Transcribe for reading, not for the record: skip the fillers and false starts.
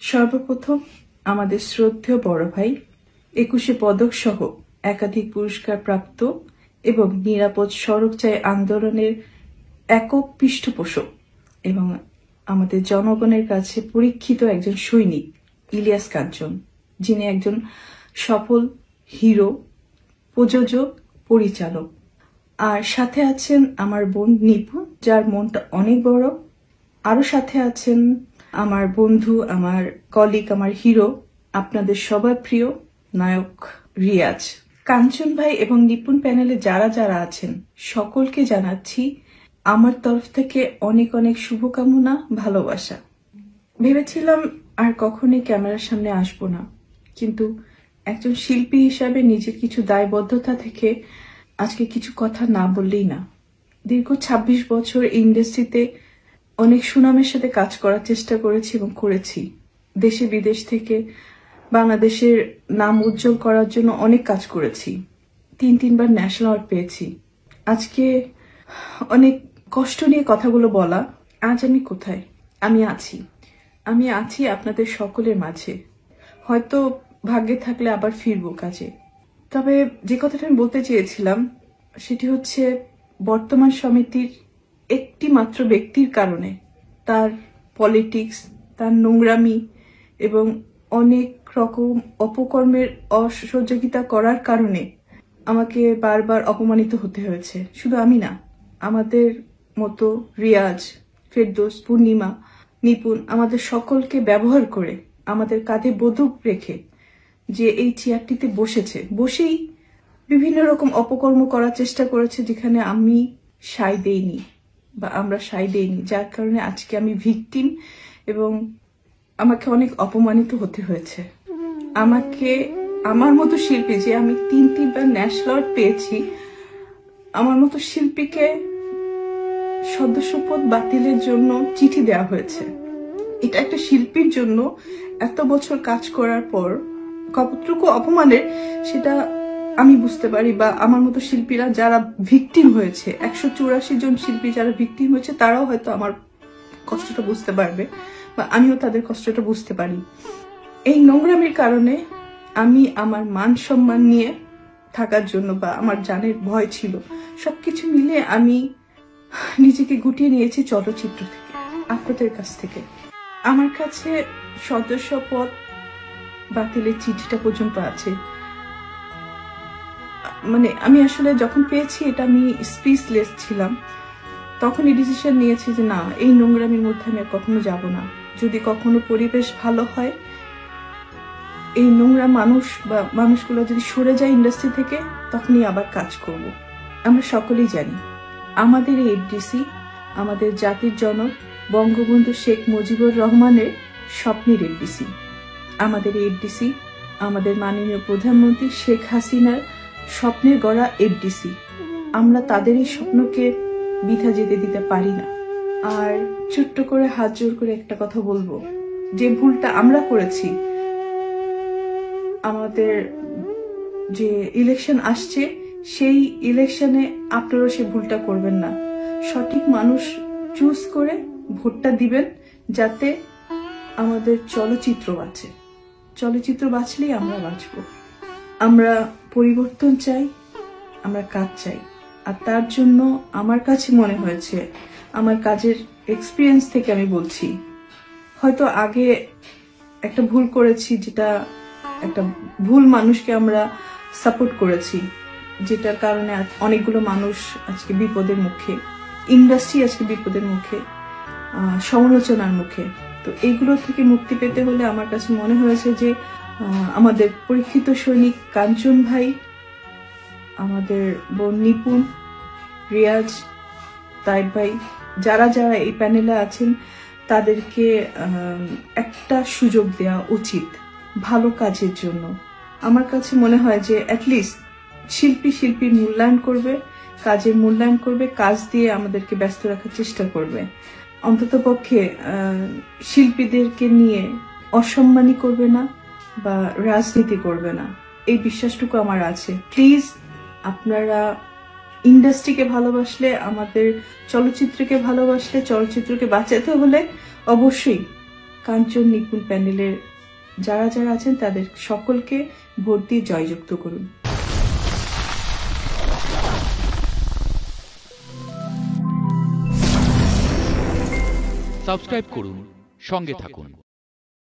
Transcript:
সর্বপ্রথম আমাদের শ্রদ্ধেয় বড় ভাই 21 পদক সহ একাধিক পুরস্কার প্রাপ্ত এবং নিরাপদ সড়ক চাই আন্দোলনের একক পৃষ্ঠপোষক এবং আমাদের জনগণের কাছে পরীক্ষিত একজন সৈনিক ইলিয়াস কাঞ্চন, যিনি একজন সফল হিরো, প্রযোজক, পরিচালক। আর সাথে আছেন আমার বোন নিপুণ, যার মনটা অনেক বড়। আরো সাথে আছেন আমার বন্ধু, আমার কলিগ, আমার হিরো, আপনাদের সবার প্রিয় নায়ক রিয়াজ। কাঞ্চন ভাই এবং নিপুণ প্যানেলে যারা যারা আছেন সকলকে জানাচ্ছি আমার তরফ থেকে অনেক অনেক শুভকামনা, ভালোবাসা। ভেবেছিলাম আর কখনোই ক্যামেরার সামনে আসবো না, কিন্তু একজন শিল্পী হিসাবে নিজের কিছু দায়বদ্ধতা থেকে আজকে কিছু কথা না বললেই না। দীর্ঘ 26 বছর ইন্ডাস্ট্রিতে অনেক সুনামের সাথে কাজ করার চেষ্টা করেছি এবং করেছি। দেশে বিদেশ থেকে বাংলাদেশের নাম উজ্জ্বল করার জন্য অনেক কাজ করেছি। 3বার ন্যাশনাল অ্যাওয়ার্ড পেয়েছি। আজকে অনেক কষ্ট নিয়ে কথাগুলো বলা। আজ আমি কোথায়? আমি আছি আপনাদের সকলের মাঝে। হয়তো ভাগ্যে থাকলে আবার ফিরবো কাজে। তবে যে কথাটা আমি বলতে চেয়েছিলাম সেটি হচ্ছে, বর্তমান সমিতির একটি মাত্র ব্যক্তির কারণে, তার পলিটিক্স, তার নোংরামি এবং অনেক রকম অপকর্মের অসহযোগিতা করার কারণে আমাকে বারবার অপমানিত হতে হয়েছে। শুধু আমি না, আমাদের মতো রিয়াজ, ফেরদৌস, পূর্ণিমা, নিপুণ, আমাদের সকলকে ব্যবহার করে, আমাদের কাঁধে বন্দুক রেখে যে এই চেয়ারটিতে বসেই বিভিন্ন রকম অপকর্ম করার চেষ্টা করেছে, যেখানে আমি সায় দেইনি বা আমরা সায় দেইনি, যার কারণে আজকে আমি ভিকটিম এবং আমাকে অনেক অপমানিত হতে হয়েছে। আমার মতো শিল্পী, যে আমি 3বার ন্যাশনাল অ্যাওয়ার্ড পেয়েছি, আমার মতো শিল্পীকে সদস্যপদ বাতিলের জন্য চিঠি দেওয়া হয়েছে। এটা একটা শিল্পীর জন্য এত বছর কাজ করার পর কতটুকু অপমানের সেটা আমি বুঝতে পারি, বা আমার মতো শিল্পীরা যারা ভিকটিম হয়েছে, 184 জন শিল্পী যারা ভিকটিম হয়েছে, তারাও হয়তো আমার কষ্টটা বুঝতে পারবে বা আমিও তাদের কষ্টটা বুঝতে পারি। এই নোংরামির কারণে আমি আমার মান সম্মান নিয়ে থাকার জন্য, বা আমার জানের ভয় ছিল, সবকিছু মিলে আমি নিজেকে গুটিয়ে নিয়েছি চলচ্চিত্র থেকে, আপনাদের কাছ থেকে। আমার কাছে সদস্যপদ বাতিলের চিঠিটা পর্যন্ত আছে। মানে আমি আসলে যখন পেয়েছি, এটা আমি স্পিচলেস ছিলাম। তখনই ডিসিশন নিয়েছি যে না, এই নোংরামির মধ্যে আমি আর কখনো যাব না। যদি কখনো পরিবেশ ভালো হয়, এই নোংরা মানুষগুলো যদি সরে যায় ইন্ডাস্ট্রি থেকে, তখনই আবার কাজ করব। আমরা সকলেই জানি আমাদের এই এফডিসি আমাদের জাতির জনক বঙ্গবন্ধু শেখ মুজিবুর রহমানের স্বপ্নের এফডিসি। আমাদের এই এফডিসি আমাদের মাননীয় প্রধানমন্ত্রী শেখ হাসিনার স্বপ্নের গড়া এফডিসি। আমরা তাদের এই স্বপ্নকে বৃথা যেতে দিতে পারি না। আর ছোট্ট করে হাত জোর করে একটা কথা বলবো, যে ভুলটা আমরা করেছি, আমাদের যে ইলেকশন আসছে, সেই ইলেকশনে আপনারা সে ভুলটা করবেন না। সঠিক মানুষ চুজ করে ভোটটা দিবেন, যাতে আমাদের চলচ্চিত্র বাঁচে। চলচ্চিত্র বাঁচলেই আমরা বাঁচবো। আমরা পরিবর্তন চাই, আমরা কাজ চাই। আর তার জন্য আমার কাছে মনে হয়েছে, আমার কাজের এক্সপিরিয়েন্স থেকে আমি বলছি, হয়তো আগে একটা ভুল করেছি, যেটা একটা ভুল মানুষকে আমরা সাপোর্ট করেছি, যেটার কারণে অনেকগুলো মানুষ আজকে বিপদের মুখে, ইন্ডাস্ট্রি আজকে বিপদের মুখে, সমালোচনার মুখে। তো এইগুলো থেকে মুক্তি পেতে হলে আমার কাছে মনে হয়েছে যে আমাদের পরীক্ষিত সৈনিক কাঞ্চন ভাই, আমাদের বোন নিপুণ, রিয়াজ, তাইব ভাই, যারা যারা এই প্যানেলে আছেন, তাদেরকে একটা সুযোগ দেওয়া উচিত ভালো কাজের জন্য। আমার কাছে মনে হয় যে অ্যাটলিস্ট শিল্পীর মূল্যায়ন করবে, কাজের মূল্যায়ন করবে, কাজ দিয়ে আমাদেরকে ব্যস্ত রাখার চেষ্টা করবে। অন্তত পক্ষে শিল্পীদেরকে নিয়ে অসম্মানী করবে না বা রাজনীতি করবে না, এই বিশ্বাসটুকু আমার আছে। প্লিজ, আপনারা ইন্ডাস্ট্রিকে ভালোবাসলে, আমাদের চলচ্চিত্রকে ভালোবাসলে, চলচ্চিত্রকে বাঁচাতে হলে অবশ্যই কাঞ্চন নিপুণ প্যানেলের যারা যারা আছেন তাদের সকলকে ভোট দিয়ে জয়যুক্ত করুন। সাবস্ক্রাইব করুন, সঙ্গে থাকুন।